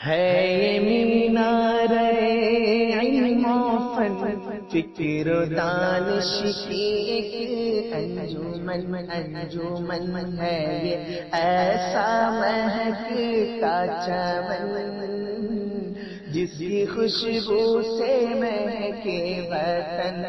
है ये मीनारे इल्म फन फिक्र दानिश की एक अंजुमन है ये ऐसा महकता चमन जिसकी खुशबू से महके वतन।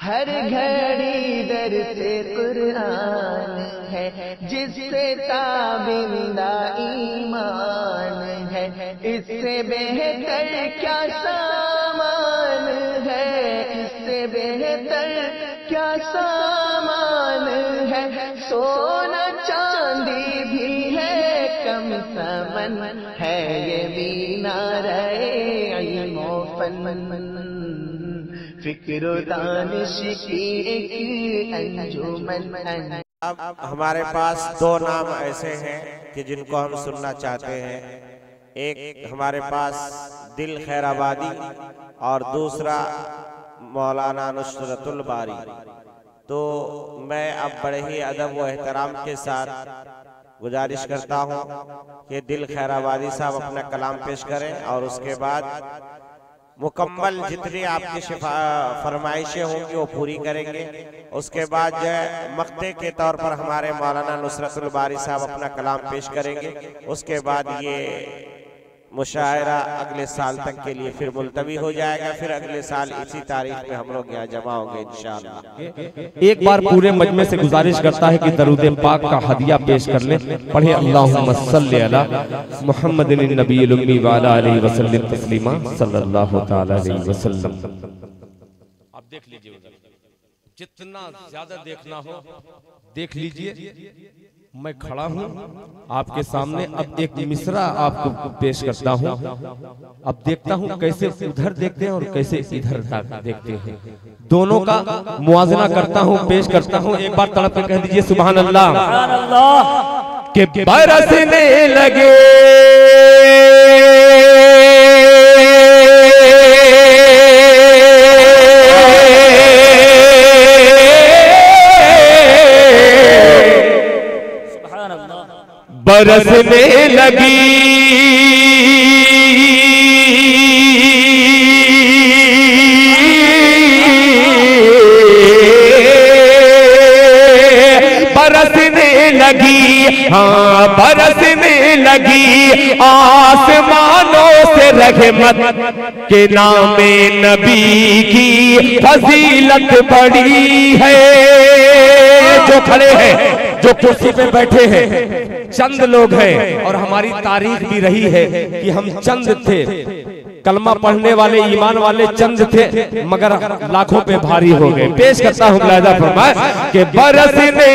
हर घड़ी दर से कुरान है जिससे ताबिंदा ईमान है, इससे बेहतर क्या सामान है, इससे बेहतर क्या सामान है। सोना चांदी भी है कम समन है ये मीनारे इल्म फन फिक्र दानिश की एक अंजुमन। अब हमारे पास दो नाम ऐसे हैं कि जिनको हम सुनना चाहते हैं। एक हमारे पास दिल खैराबादी और दूसरा मौलाना नुसरतुल बारी। तो मैं अब बड़े ही अदब व एहतराम के साथ गुजारिश करता हूं कि दिल खैराबादी साहब अपना कलाम पेश करें और उसके बाद मुकम्मल जितनी आपकी फरमाइशें होंगी वो पूरी करेंगे। उसके बाद जो है मक्ते के तौर पर हमारे मौलाना नुसरतुल बारी साहब अपना कलाम पेश करेंगे। उसके बाद ये मुशायरा अगले साल तक के लिए फिर मुलतवी हो जाएगा। फिर अगले साल इसी तारीख में हम लोग यहाँ जमा होंगे इंशाअल्लाह। एक बार पूरे मजमे से गुजारिश करता है कि दरूद पाक का हदिया पेश कर ले। पढ़े अल्लाहुम्मा सल्ली अला मुहम्मदिन नबील उम्मी व अला आलिहि वसल्लम तस्लीमा सल्लल्लाहु तआला अलैहि वसल्लम। आप देख लीजिए, जितना ज्यादा देखना हो देख लीजिए। मैं खड़ा हूँ आपके सामने, अब एक मिसरा आपको पेश करता हूँ। अब देखता हूँ कैसे उधर देखते हैं और कैसे इधर देखते हैं, दोनों का मुआजना करता हूँ, पेश करता हूँ। एक बार तड़प के कह दीजिए सुभान अल्लाह। के बरसने लगे बरसने लगी बरसने लगी, हाँ बरसने लगी आसमानों से रहमत के नामे नबी की फजीलत बड़ी है। जो खड़े हैं, जो कुर्सी पे बैठे हैं, चंद लोग हैं और हमारी तारीख भी रही है कि हम चंद थे, कलमा पढ़ने वाले ईमान वाले चंद थे, मगर लाखों पे भारी हो गए। पेश करता हूँ मुलाहिजा फरमाए कि बरसने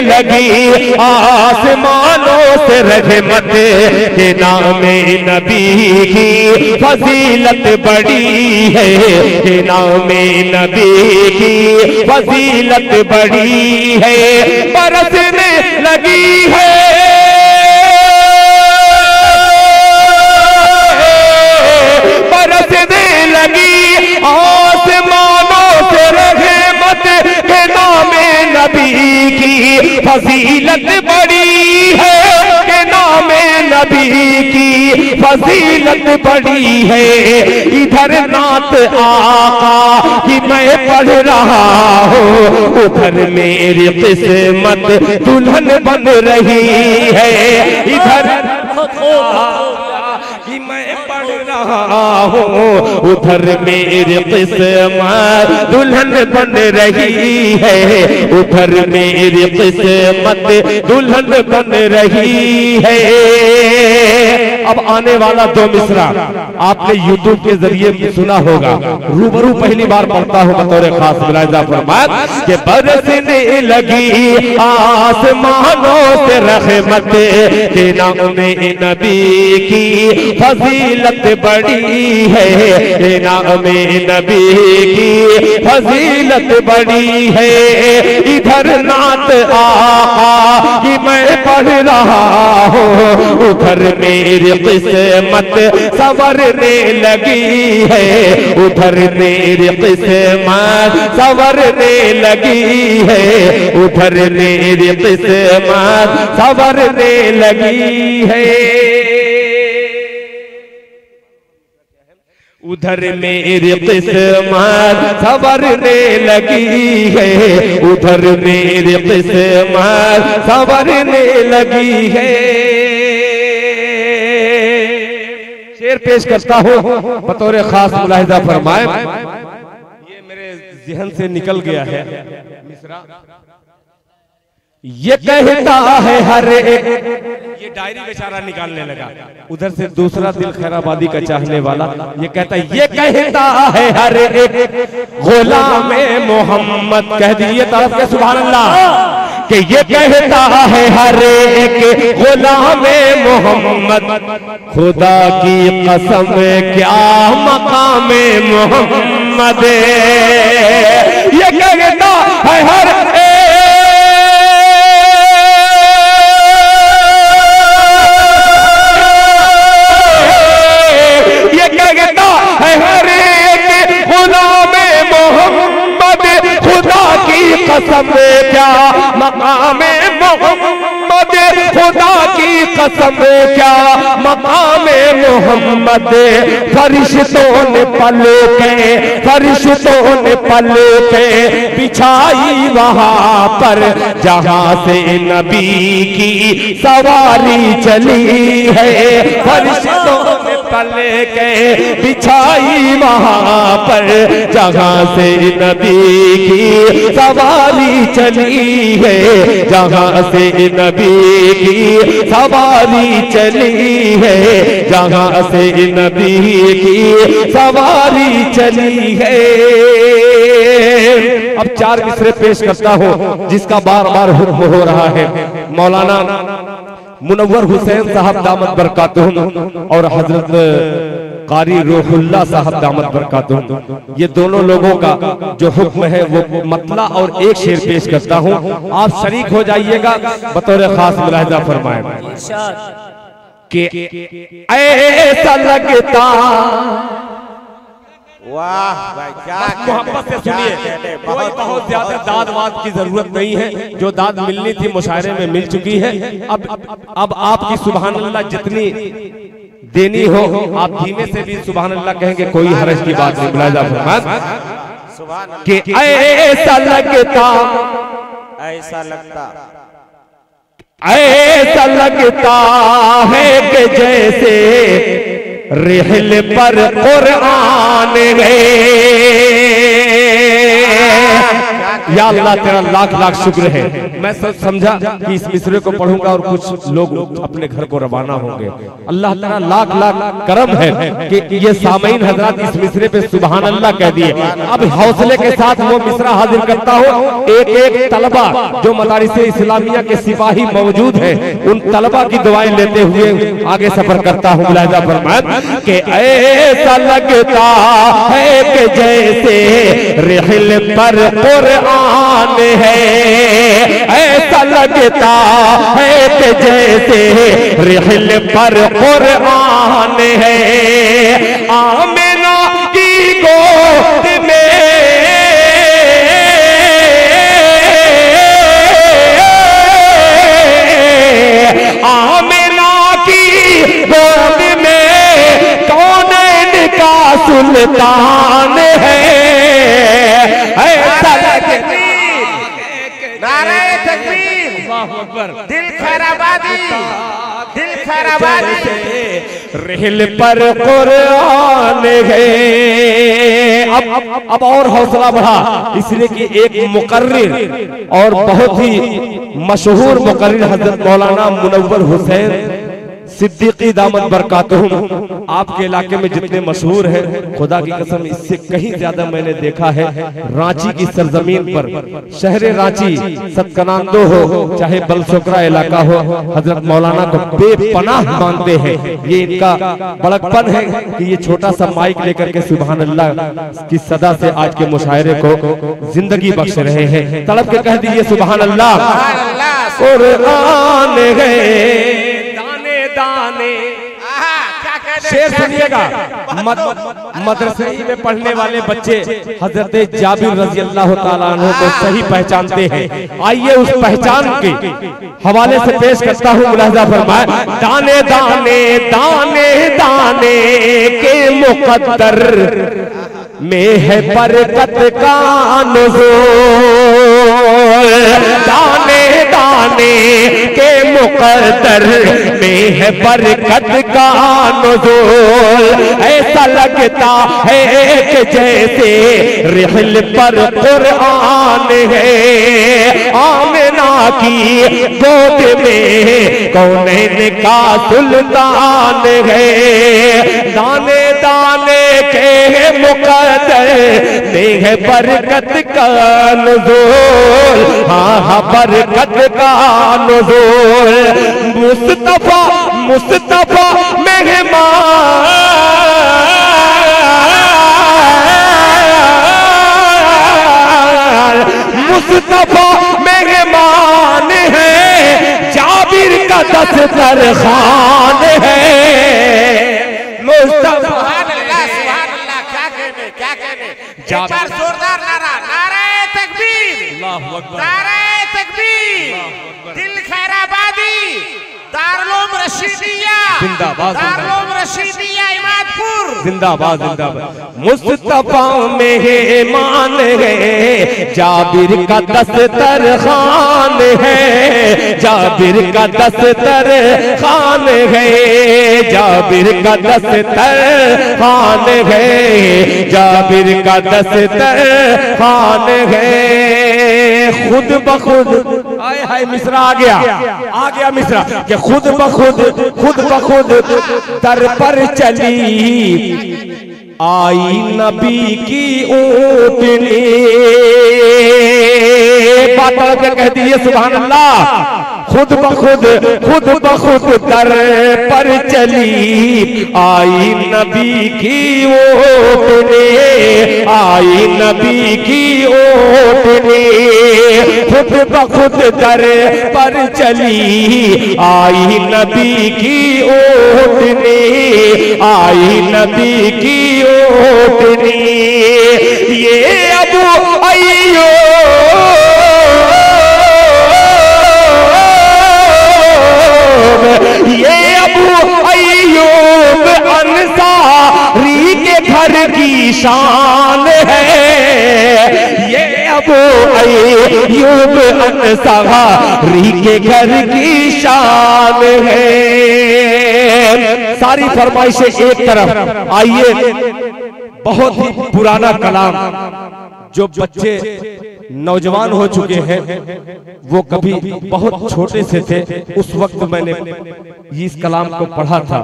लगी आसमानों से रहमत के नामे नबी की फजीलत बड़ी है, के नामे नबी की फजीलत बड़ी है। बरसने लगी है आसमानों से रहमत के नामे नबी की फजीलत बड़ी है, के नामे नबी की फजीलत बड़ी है। इधर नात आका कि मैं पढ़ रहा हूँ, उधर मेरी किस्मत दुल्हन बन रही है। इधर कि मैं पढ़ रहा हूँ, उधर मेरी किस्मत दुल्हन बन रही है, उधर मेरी किस्मत दुल्हन बन रही है। अब आने वाला दो मिसरा आपने यूट्यूब के जरिए सुना होगा, रूबरू पहली बार पढ़ता हूँ बतौर खास मुलाहिजा फरमाया कि बरसने लगी आसमानों से रहमत के नामे नबी की फजीलत बड़ी है, के नामे नबी की फजीलत बड़ी है। इधर नात आका कि मैं बढ़ रहा हो, उधर मेरी किस्मत संवरने लगी है, उधर मेरी किस्मत संवरने लगी है, उधर मेरी किस्मत संवरने लगी है, उधर मेरी किस्मत संवरने लगी है, उधर मेरी किस्मत संवरने लगी है। शेर पेश करता हूँ बतौर खास मुलाहिजा फरमाए, ये मेरे ज़हन से निकल गया है मिसरा। ये कहता है हर एक, ये डायरी बेचारा निकालने लगा, उधर से दूसरा दिल खैराबादी का चाहने वाला ये कहता है, ये कहता है हर एक गुलाम मोहम्मद, कह दिए तरफ के सुभान अल्लाह, कि ये कहता है हर एक गुलाम मोहम्मद, खुदा की कसम क्या मकाम मोहम्मद, ये कहता है हर कसम क्या मकाम मोहम्मद, खुदा की कसम क्या मकाम मोहम्मद, फरिश्तों ने पल के बिछाई वहाँ पर, जहाँ से नबी की सवारी चली है, फरिश्तों ने पल के बिछाई वहाँ पर, जहाँ से नबी की सवारी चली है, जहाँ से नबी की सवारी चली है, जहाँ से नबी की सवारी चली है। अब 4 मिसरे पेश करता हूँ जिसका बार बार हुक्म हो रहा है। मौलाना मुनव्वर हुसैन साहब दामत बरकातुहुम और हजरत कारी रूहुल्लाह साहब दामत बरकातुहुम, ये दोनों लोगों का जो हुक्म है वो मतला और एक शेर पेश करता हूँ, आप शरीक हो जाइएगा बतौर खास मुलाहिजा फरमाए कि ऐसा लगता, वाह भाई क्या मोहब्बत से सुनिए, कोई बहुत ज्यादा दाद वाद की जरूरत नहीं है, जो दाद मिलनी थी मुशायरे में मिल चुकी है। अब आपकी सुभान अल्लाह जितनी देनी हो आप धीमे से भी सुभान अल्लाह कहेंगे, कोई हर्ज की बात नहीं। मुलाहिजा फरमाए कि ऐसा लगता, ऐसा लगता, ऐसा लगता है कि जैसे रिहल पर कुरान गए। या अल्लाह तेरा लाख लाख शुक्र है, मैं समझा कि इस मिसरे को पढ़ूंगा और कुछ लोग अपने घर को रवाना होंगे। अल्लाह तेरा लाख लाख करम है कि ये सामईन हजरात इस मिसरे पे सुभान अल्लाह कह दिए। अब हौसले के साथ वो मिसरा हाजिर करता हूँ। एक एक तलबा जो मदारिसे इस्लामिया के सिपाही मौजूद हैं, उन तलबा की दुआएं लेते हुए आगे सफर करता हूँ। मुलाहिजा फरमाए कि ऐसा लगता है कि जैसे रिहल पर कुरान है, ऐसा लगता है कि जैसे रिहल पर कुरान है। आमिना की गोद में, आमिना की गोद में कौनैन का सुल्तान है। ऐसा लगता, नारे तकबीर, दिल खैराबादी, दिल खैराबादी, रिहल पर कुरान है। अब और हौसला बढ़ा, इसलिए कि एक मुकर्रिर और बहुत ही मशहूर मुकर्रिर हजरत मौलाना मुनव्वर हुसैन सिद्दीकी दामत बरकातुहुम आपके इलाके में जितने मशहूर हैं, खुदा की कसम इससे कहीं ज्यादा मैंने देखा है। रांची की सरजमीन पर, शहर रांची सतकनांदो हो चाहे बलसोकरा इलाका हो, हजरत मौलाना को बेपनाह मानते हैं। ये इनका बड़कपन है कि ये छोटा सा माइक लेकर के सुभान अल्लाह की सदा से आज के मुशायरे को जिंदगी बख्श रहे हैं। तड़प के कह दीजिए सुभान अल्लाह, कुरान है। दाने दाने शेर सुनिएगा। मदरसे में पढ़ने वाले बच्चे हजरत जाबिर रजी अल्लाह ताला अन्हु को सही पहचानते हैं। आइए उस पहचान के हवाले से पेश करता हूँ। मुलाहिजा फरमाए, दाने दाने दाने दाने के मुकद्दर में है बरकत का नुज़ूल। दाने दाने के मुकद्दर में है बरकत का नुज़ूल। ऐसा लगता है कि जैसे रिहल पर कुरान है। आमिना की गोद में कौनैन का सुल्तान है। दाने दाने के मुकद्दर में है बरकत का नुज़ूल। हाँ हाँ बरकत का नुज़ूल। मुस्तफा मुस्तफा मेहमान मुस्तफा मेहमान है। जाबिर का दस्तरखान है। मुस्तफा एक बार जोरदार नारा, नारे तकबीर, नारे तकबीर। दिल खैराबादी, दारुल रशीदिया जिंदाबाद, दारुल रशीदिया इमादपुर जिंदाबाद जिंदाबाद। मुस्तफा मेहमान है, जाबिर का दस्तरखान है। जाबिर का दस्तरखान है। जाबिर का दस्तरखान है। जाबिर का दस्तरखान है। खुद बखुद आए हाय मिस्रा आ गया मिस्रा कि खुद बखुद दर पर चली आई नबी की ऊँटनी। बात कह दिए सुभान अल्लाह। खुद बखुद दर पर चली आई नबी की ऊँटनी। आई नबी की ऊँटनी। खुद बखुद दर पर चली आई नबी की ऊँटनी। आई नबी की ऊँटनी। ये अबू अय्यूब ये अबू अय्यूब अंसारी के घर की शान है। ये अबू अय्यूब अंसारी के घर की शान है। सारी फरमाइशें एक तरफ। आइए बहुत ही पुराना कलाम जो बच्चे नौजवान हो चुके हैं, वो कभी बहुत छोटे से थे उस वक्त मैंने इस कलाम को पढ़ा था।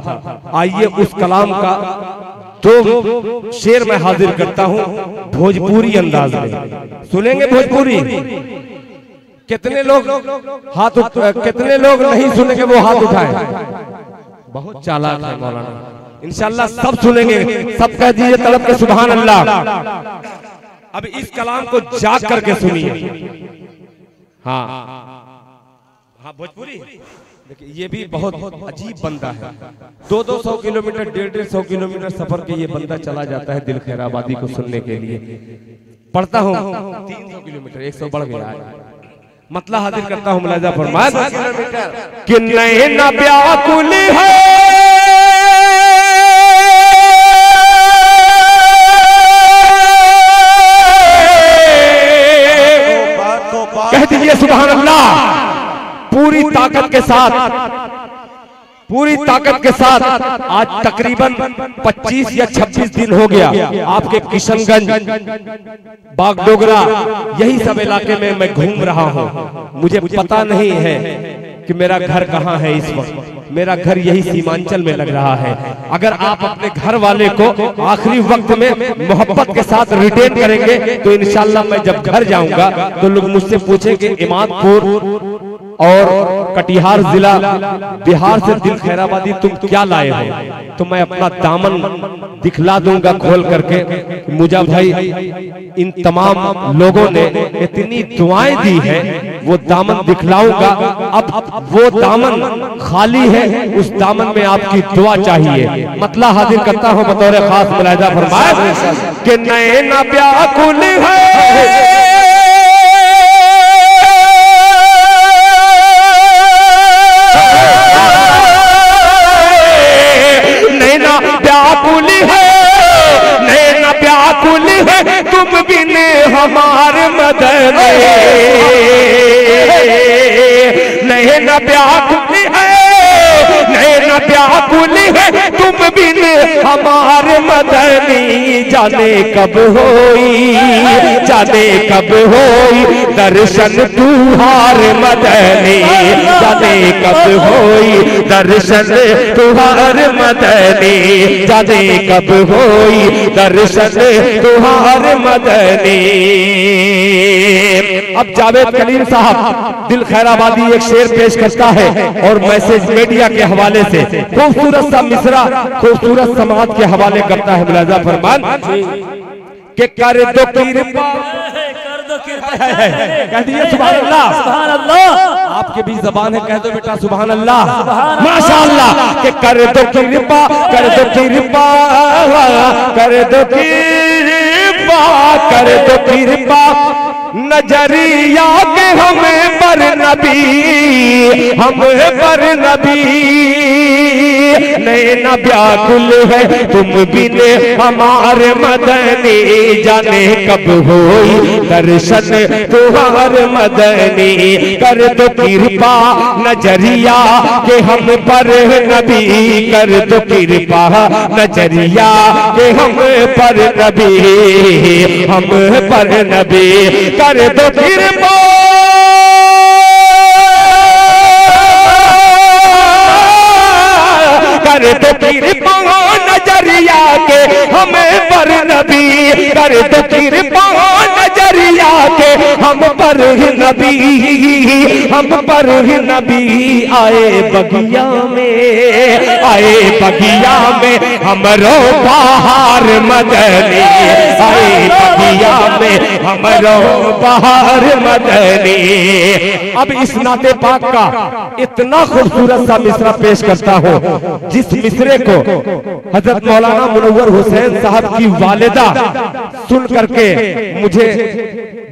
आइए उस कलाम का दो शेर मैं हाजिर करता हूँ भोजपुरी अंदाज में। सुनेंगे भोजपुरी? कितने लोग कितने लोग नहीं सुनेंगे वो हाथ उठाएं। बहुत चालाक है मौलाना। इंशाल्लाह सब सुनेंगे। सब कह दीजिए तड़प के सुभान अल्लाह। अब इस कलाम को जाग करके सुनिए। हाँ हाँ भोजपुरी देखिए, ये भी बहुत अजीब बंदा है। 200 किलोमीटर 150 किलोमीटर सफर के ये बंदा चला जाता है दिल खैराबादी को सुनने के लिए। पढ़ता हूँ 300 किलोमीटर 100 बढ़ गया है। मतलब हाजिर करता हूँ मुलाजा फरमाया कि नैना व्याकुल है कह दीजिए सुभान अल्लाह। पूरी ताकत के साथ आज तकरीबन 25 या 26 दिन हो गया आपके किशनगंज, बागडोगरा, यही सब इलाके में मैं घूम रहा हूँ। मुझे पता नहीं है कि मेरा घर कहाँ है इस वक्त। मेरा घर यही सीमांचल में लग रहा है। अगर आप अपने घर वाले को आखिरी वक्त में मोहब्बत के साथ रिटेन करेंगे तो इंशाल्लाह मैं जब घर जाऊंगा तो लोग मुझसे पूछेंगे इमादपुर और कटिहार जिला बिहार से दिल खैराबादी तुम क्या लाए हो, तो मैं अपना दामन दिखला दूंगा खोल करके। मुझा भाई इन तमाम लोगों ने इतनी दुआएं दी है, वो दामन दिखलाऊंगा। अब वो दामन खाली है, उस दामन में आपकी दुआ चाहिए। मतला हाजिर करता हूं बतौर खास मुलाहिजा फरमाए कि नैना व्याकुल है, नैना व्याकुल है, नैना व्याकुल है, तुम बिन हमार मदद, नैना व्याकुल है, नैना व्याकुल है, तुम बिन हमार मदनी। जाने कब होई, जाने कब होई दर्शन तुहार मदनी, जाने कब होई दर्शन तुहार मदनी, जाने कब होई दर्शन तुहार मदनी। अब जावेद कलीम साहब दिल खैराबादी एक शेर पेश करता है और मैसेज मीडिया के हवाले से खूबसूरत सा मिसरा खूबसूरत समाज के हवाले करता है। मुलाजा फरमान के कर दो कृपा, कर दो कृपा, कह दीजिए सुभान अल्लाह, सुभान अल्लाह। आपके भी जबान है, कह दो बेटा सुभान अल्लाह, माशाअल्लाह। के कर दो कृपा, कर दो कृपा, कर दो कृपा, कर दो कृपा, नजरिया के हमें पर नबी, हमें पर नबी। नैना व्याकुल है, तुम बिन हमारे मदनी, जाने कब होई दर्शन तुहार मदनी। कर दो कृपा नजरिया के हम पर नबी, कर दो कृपा नजरिया के हम पर नबी, हम पर नबी। कर दो कृपा, कर दो कृपा नजरिया के हमें पर नबी, कर दो कृपा नजरिया के हम पर नबी, हम पर नबी। आए बगिया में, आए बगिया में हमरो बहार मदनी, आए बगिया में हमरो बहार मदनी। अब इस नाते पाक का इतना खूबसूरत सा मिसरा पेश करता हूँ जिस मिसरे को हजरत मौलाना मुनव्वर हुसैन साहब की वालिदा सुन करके मुझे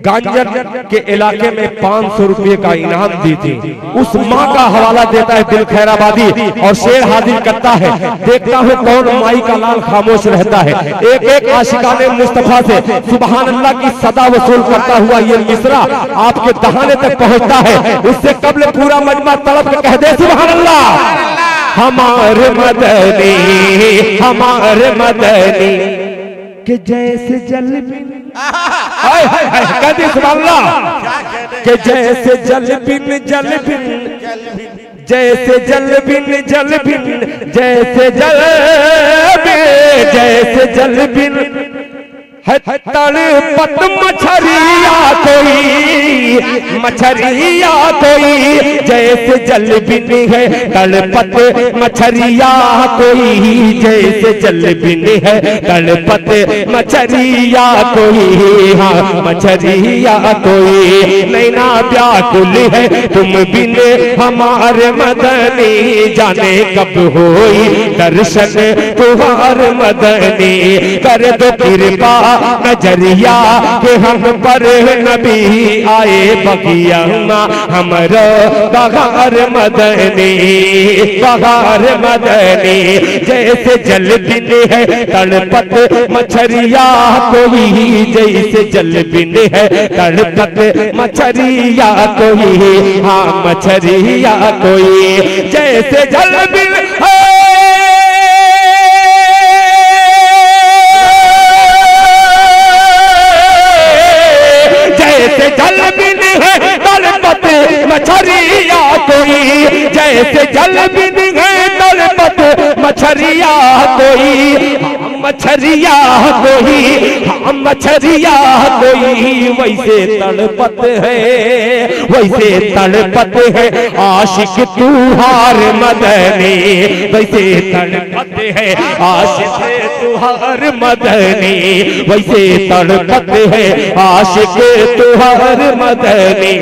गांजर के इलाके में 500 रुपये का इनाम दी थी। उस माँ का हवाला देता है दिल खैराबादी और शेर हाजिर करता है। देखता हूँ कौन माई का लाल खामोश रहता है। एक एक आशिकाने मुस्तफा से सुभान अल्लाह की सदा वसूल करता हुआ ये मिसरा आपके दहाने तक पहुँचता है। उससे कबल पूरा मजमा तड़प के कह दे सुभान अल्लाह। हमारे मदनी, हमारे मदनी के जैसे जल बिन, कहते सुभान अल्लाह। के जैसे जल बिन, जल बिन, जैसे जल बिन, जल बिन, जैसे जल बिन, जैसे जल बिन है तड़पत मछरिया कोई, मछरिया कोई, जैसे जल बिन है तड़पत मछरिया कोई, जैसे जल बिन है तड़पत मछरिया कोई, हाँ मछरिया कोई। नैना व्याकुल है तुम बिन हमारे मदनी, जाने कब होई दर्शन तुहार मदनी। कर दो कृपा नजरिया के हम पर नबी, आए बगिया हमरो बहार मदनी, बहार मदनी। जैसे जल बिन है तड़पत मछरिया कोई, जैसे जल बिन है तड़पत मछरिया कोई, हाँ मछरिया कोई। जैसे जल बिन है, जैसे जल बिन है तड़पत मछरिया कोई, जैसे जल बिन है तड़पत मछरिया कोई, मछरिया कोई, मछरिया कोई वैसे तड़पत है, वैसे तड़पत है आशिक तुहार मदनी, वैसे तड़पत है आशिक तुहार मदनी, वैसे तड़पत है आशिक तुहार मदनी,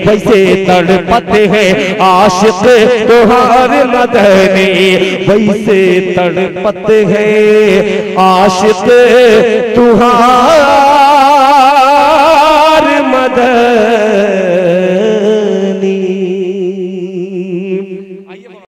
वैसे तड़पत है आशिक तुहार मदनी, वैसे तड़पत है आशिक तुहार मदनी।